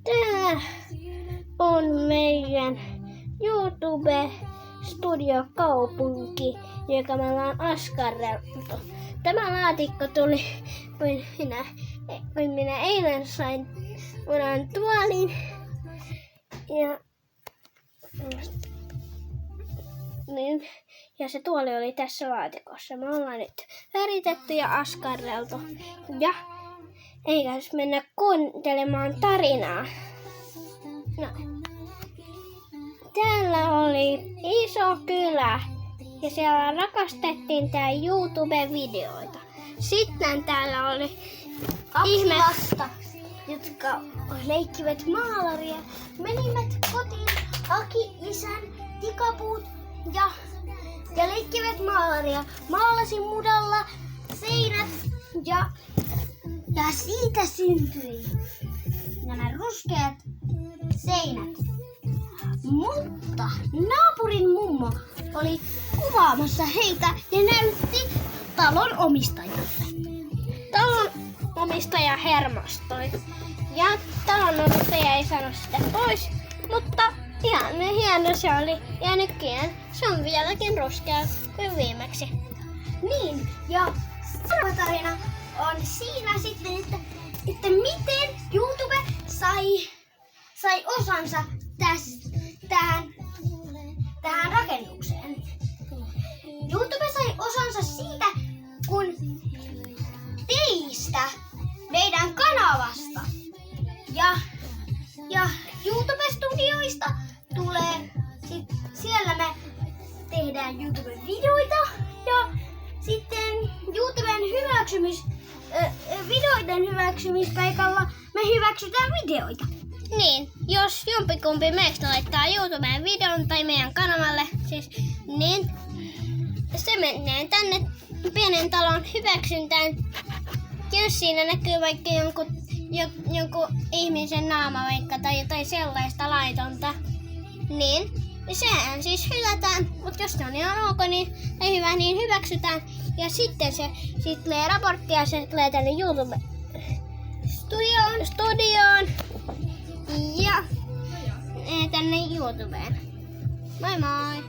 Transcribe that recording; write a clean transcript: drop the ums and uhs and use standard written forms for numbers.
Tää on meidän YouTube-studiokaupunki, joka me ollaan askarreltu. Tämä laatikko tuli, kun minä eilen sain uuden tuolin. Ja se tuoli oli tässä laatikossa. Me ollaan nyt väritetty ja askarreltu. Ja eikös mennä kuuntelemaan tarinaa. No. Täällä oli iso kylä ja siellä rakastettiin tää YouTube-videoita. Sitten täällä oli Lasta, jotka leikkivät maalaria. Menivät kotiin, haki isän tikapuut ja leikkivät maalaria. Maalasin mudalla seinät ja siitä syntyi nämä ruskeat seinät. Mutta naapurin mummo oli kuvaamassa heitä ja näytti talon omistajalle. Talon omistaja hermostui ja talon omistaja ei sano sitä pois, mutta ihan hieno se oli ja nykyään se on vieläkin ruskea kuin viimeksi. Niin, ja seuraava tarina on siinä sitten, että miten YouTube sai osansa tähän rakennukseen. YouTube sai osansa siitä, kun teistä, meidän kanavasta ja YouTube-studioista tulee, siellä me tehdään YouTube-videoita ja sitten YouTuben videoiden hyväksymispaikalla me hyväksytään videoita. Niin, jos jompikumpi meistä laittaa YouTubeen videon tai meidän kanavalle, niin se menee tänne pienen talon hyväksyntään. Jos siinä näkyy vaikka jonkun ihmisen naama vaikka tai jotain sellaista laitonta, niin sehän siis hylätään. Mutta jos se on ihan ok, niin ei hyvä, niin hyväksytään. Ja sitten se tulee raportti ja se tulee tänne YouTube-studioon ja tänne YouTubeen. Moi moi!